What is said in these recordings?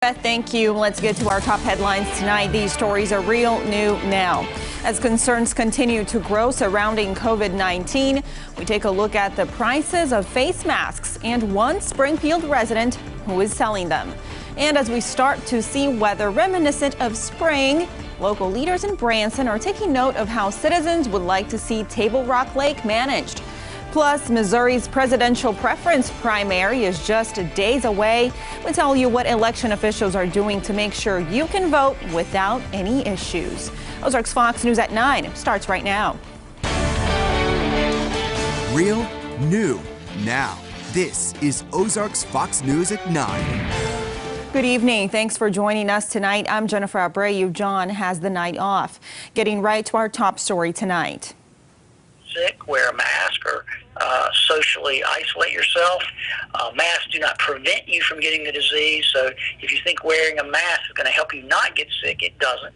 Beth, thank you. Let's get to our top headlines tonight. These stories are real new now. As concerns continue to grow surrounding COVID-19, we take a look at the prices of face masks and one Springfield resident who is selling them. And as we start to see weather reminiscent of spring, local leaders in Branson are taking note of how citizens would like to see Table Rock Lake managed. Plus, Missouri's presidential preference primary is just days away. We'll tell you what election officials are doing to make sure you can vote without any issues. Ozarks Fox News at 9 starts right now. Real, new, now. This is Ozarks Fox News at 9. Good evening. Thanks for joining us tonight. I'm Jennifer Abreu. John has the night off. Getting right to our top story tonight. Sick, wear a mask or socially isolate yourself. Masks do not prevent you from getting the disease, so if you think wearing a mask is going to help you not get sick, it doesn't.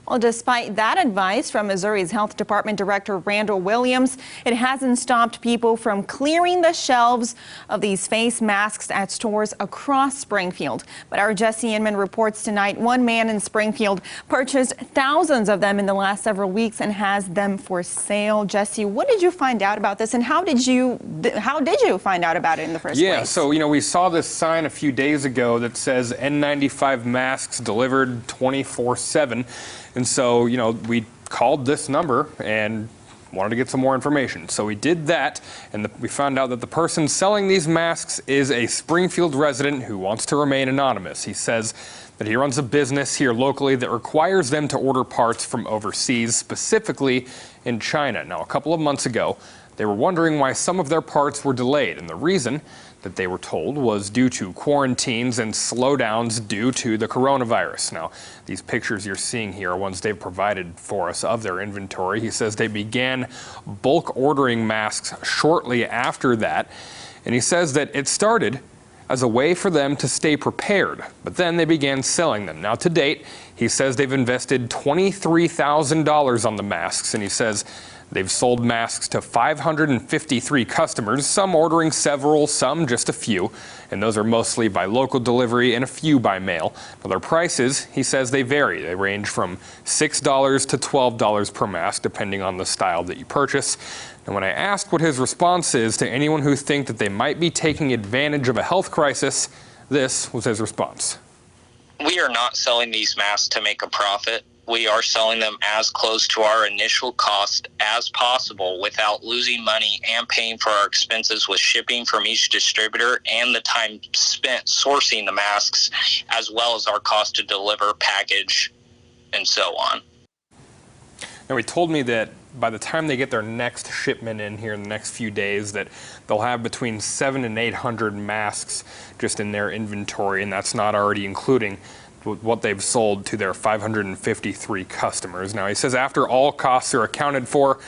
Well, despite that advice from Missouri's Health Department Director Randall Williams, it hasn't stopped people from clearing the shelves of these face masks at stores across Springfield. But our Jesse Inman reports tonight one man in Springfield purchased thousands of them in the last several weeks and has them for sale. Jesse, what did you find out about this, and how did you find out about it in the first place? Yeah, so we saw this sign a few days ago that says N95 masks delivered 24/7. And so, we called this number and wanted to get some more information. So we did that, and we found out that the person selling these masks is a Springfield resident who wants to remain anonymous. He says that he runs a business here locally that requires them to order parts from overseas, specifically in China. Now, a couple of months ago, they were wondering why some of their parts were delayed, and the reason that they were told was due to quarantines and slowdowns due to the coronavirus. Now, these pictures you're seeing here are ones they've provided for us of their inventory. He says they began bulk ordering masks shortly after that, and he says that it started as a way for them to stay prepared, but then they began selling them. Now, to date, he says they've invested $23,000 on the masks, and he says they've sold masks to 553 customers, some ordering several, some just a few, and those are mostly by local delivery and a few by mail. Now, their prices, he says, they vary. They range from $6 to $12 per mask, depending on the style that you purchase. And when I asked what his response is to anyone who think that they might be taking advantage of a health crisis, this was his response. We are not selling these masks to make a profit. We are selling them as close to our initial cost as possible without losing money and paying for our expenses with shipping from each distributor and the time spent sourcing the masks, as well as our cost to deliver, package, and so on. Now, he told me that by the time they get their next shipment in here in the next few days, that they'll have between 700 and 800 masks just in their inventory, and that's not already including what they've sold to their 553 customers. Now, he says after all costs are accounted for,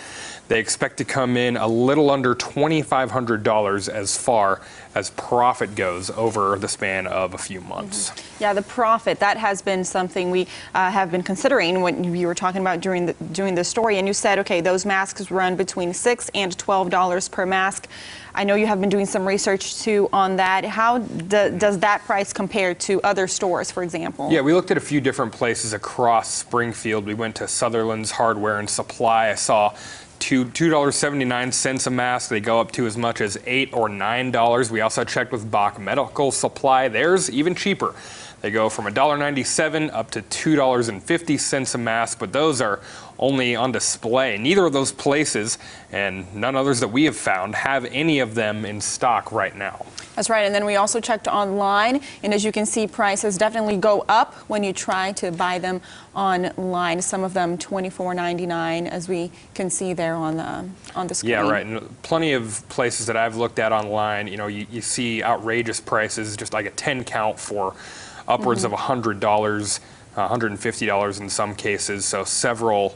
they expect to come in a little under $2,500 as far as profit goes over the span of a few months. Yeah, the profit, that has been something we have been considering when you were talking about during the story, and you said, okay, those masks run between $6 and $12 per mask. I know you have been doing some research too on that. How does that price compare to other stores, for example? Yeah, we looked at a few different places across Springfield. We went to Sutherland's Hardware and Supply. I saw $2.79 a mask. They go up to as much as $8 or $9. We also checked with Bach Medical Supply. Theirs even cheaper. They go from $1.97 up to $2.50 a mask, but those are only on display. Neither of those places, and none others that we have found, have any of them in stock right now. That's right, and then we also checked online, and as you can see, prices definitely go up when you try to buy them online. Some of them $24.99, as we can see there on the screen. Yeah, right, and plenty of places that I've looked at online, you see outrageous prices, just like a 10 count for upwards of $100, $150 in some cases, so several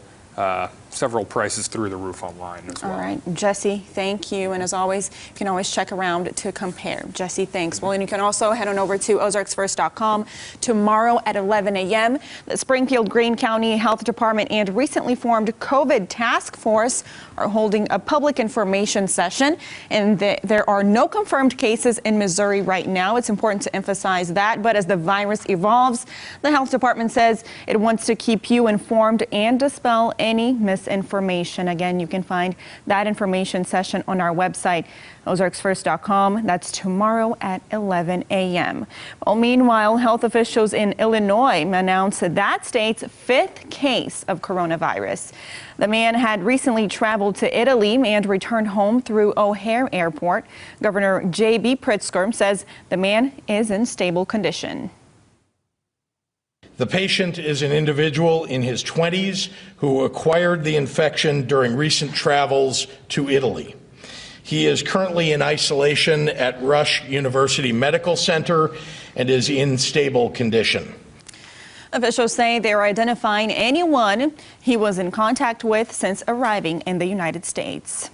several prices through the roof online as well. All right, Jesse, thank you. And as always, you can always check around to compare. Jesse, thanks. Well, and you can also head on over to ozarksfirst.com tomorrow at 11 a.m. The Springfield-Greene County Health Department and recently formed COVID Task Force are holding a public information session, and there are no confirmed cases in Missouri right now. It's important to emphasize that, but as the virus evolves, the health department says it wants to keep you informed and dispel any misinformation. Again, you can find that information session on our website, ozarksfirst.com. That's tomorrow at 11 a.m. Well, meanwhile, health officials in Illinois announced that state's 5th case of coronavirus. The man had recently traveled to Italy and returned home through O'Hare Airport. Governor J.B. Pritzker says the man is in stable condition. The patient is an individual in his 20s who acquired the infection during recent travels to Italy. He is currently in isolation at Rush University Medical Center and is in stable condition. Officials say they are identifying anyone he was in contact with since arriving in the United States.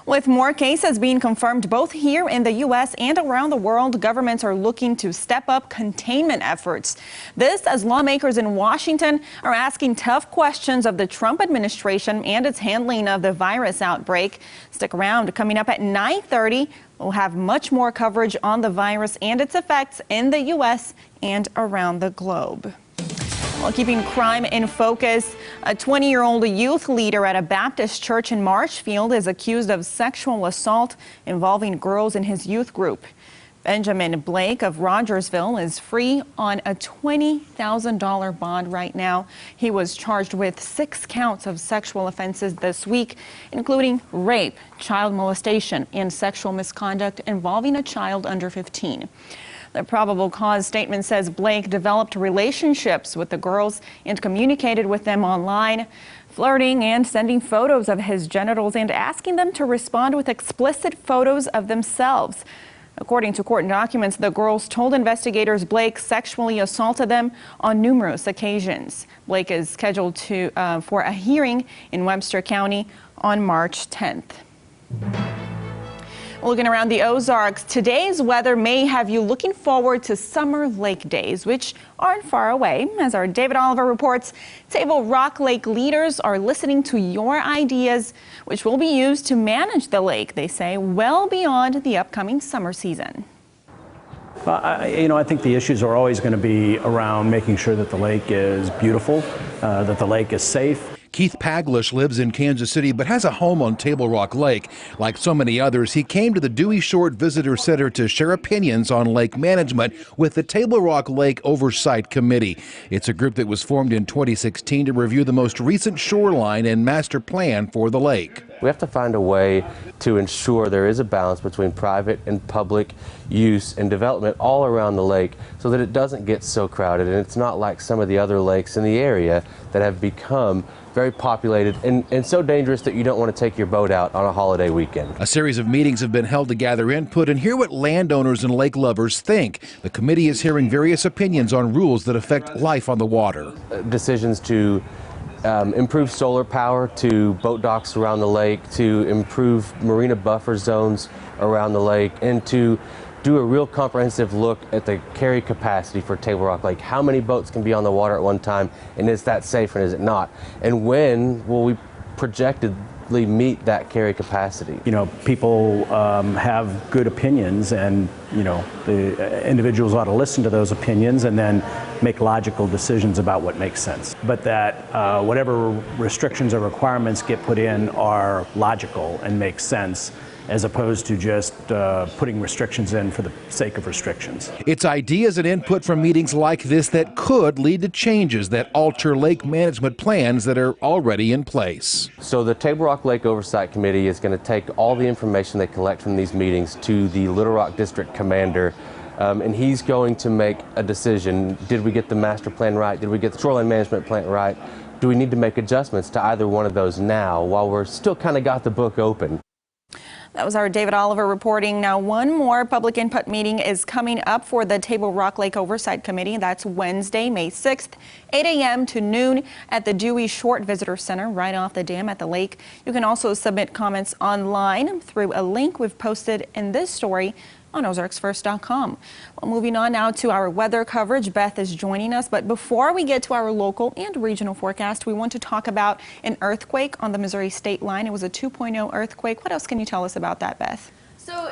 With more cases being confirmed both here in the U.S. and around the world, governments are looking to step up containment efforts. This as lawmakers in Washington are asking tough questions of the Trump administration and its handling of the virus outbreak. Stick around. Coming up at 9:30, we'll have much more coverage on the virus and its effects in the U.S. and around the globe. Well, keeping crime in focus, a 20-year-old youth leader at a Baptist church in Marshfield is accused of sexual assault involving girls in his youth group. Benjamin Blake of Rogersville is free on a $20,000 bond right now. He was charged with 6 counts of sexual offenses this week, including rape, child molestation, and sexual misconduct involving a child under 15. The probable cause statement says Blake developed relationships with the girls and communicated with them online, flirting and sending photos of his genitals and asking them to respond with explicit photos of themselves. According to court documents, the girls told investigators Blake sexually assaulted them on numerous occasions. Blake is scheduled for a hearing in Webster County on March 10th. Looking around the Ozarks, today's weather may have you looking forward to summer lake days, which aren't far away. As our David Oliver reports, Table Rock Lake leaders are listening to your ideas, which will be used to manage the lake, they say, well beyond the upcoming summer season. I think the issues are always going to be around making sure that the lake is beautiful, that the lake is safe. Keith Paglish lives in Kansas City but has a home on Table Rock Lake. Like so many others, he came to the Dewey Short Visitor Center to share opinions on lake management with the Table Rock Lake Oversight Committee. It's a group that was formed in 2016 to review the most recent shoreline and master plan for the lake. We have to find a way to ensure there is a balance between private and public use and development all around the lake so that it doesn't get so crowded, and it's not like some of the other lakes in the area that have become very populated and so dangerous that you don't want to take your boat out on a holiday weekend. A series of meetings have been held to gather input and hear what landowners and lake lovers think. The committee is hearing various opinions on rules that affect life on the water. Decisions to improve solar power to boat docks around the lake, to improve marina buffer zones around the lake, and to do a real comprehensive look at the carry capacity for Table Rock Lake. How many boats can be on the water at one time, and is that safe and is it not? And when will we projectedly meet that carry capacity? People have good opinions, and the individuals ought to listen to those opinions and then make logical decisions about what makes sense. But that whatever restrictions or requirements get put in are logical and make sense, as opposed to just putting restrictions in for the sake of restrictions. It's ideas and input from meetings like this that could lead to changes that alter lake management plans that are already in place. So the Table Rock Lake Oversight Committee is going to take all the information they collect from these meetings to the Little Rock District Commander, and he's going to make a decision. Did we get the master plan right? Did we get the shoreline management plan right? Do we need to make adjustments to either one of those now while we're still kind of got the book open? That was our David Oliver reporting. Now, one more public input meeting is coming up for the Table Rock Lake Oversight Committee. That's Wednesday, May 6th, 8 a.m. to noon at the Dewey Short Visitor Center right off the dam at the lake. You can also submit comments online through a link we've posted in this story on ozarksfirst.com. Well, moving on now to our weather coverage. Beth is joining us, but before we get to our local and regional forecast, we want to talk about an earthquake on the Missouri state line. It was a 2.0 earthquake. What else can you tell us about that, Beth? So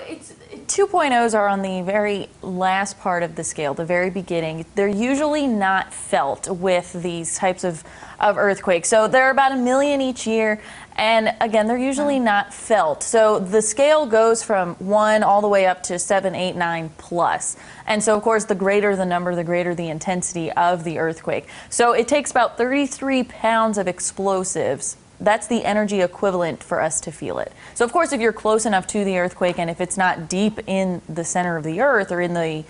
2.0s are on the very last part of the scale, the very beginning. They're usually not felt with these types of earthquakes. So there are about 1 million each year. And again, they're usually not felt. So the scale goes from 1 all the way up to 7, 8, 9 plus. And so, of course, the greater the number, the greater the intensity of the earthquake. So it takes about 33 pounds of explosives. That's the energy equivalent for us to feel it. So, of course, if you're close enough to the earthquake and if it's not deep in the center of the earth or in the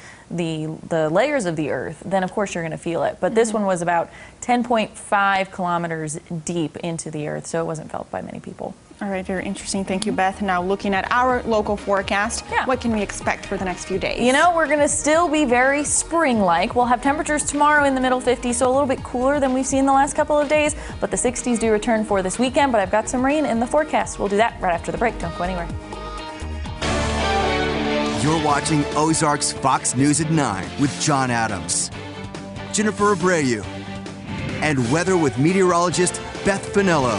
layers of the earth, then, of course, you're going to feel it. But this one was about 10.5 kilometers deep into the earth, so it wasn't felt by many people. All right, very interesting. Thank you, Beth. Now, looking at our local forecast, what can we expect for the next few days? You know, we're going to still be very spring-like. We'll have temperatures tomorrow in the middle 50s, so a little bit cooler than we've seen the last couple of days, but the 60s do return for this weekend, but I've got some rain in the forecast. We'll do that right after the break. Don't go anywhere. You're watching Ozarks Fox News at 9 with John Adams, Jennifer Abreu, and weather with meteorologist Beth Finello.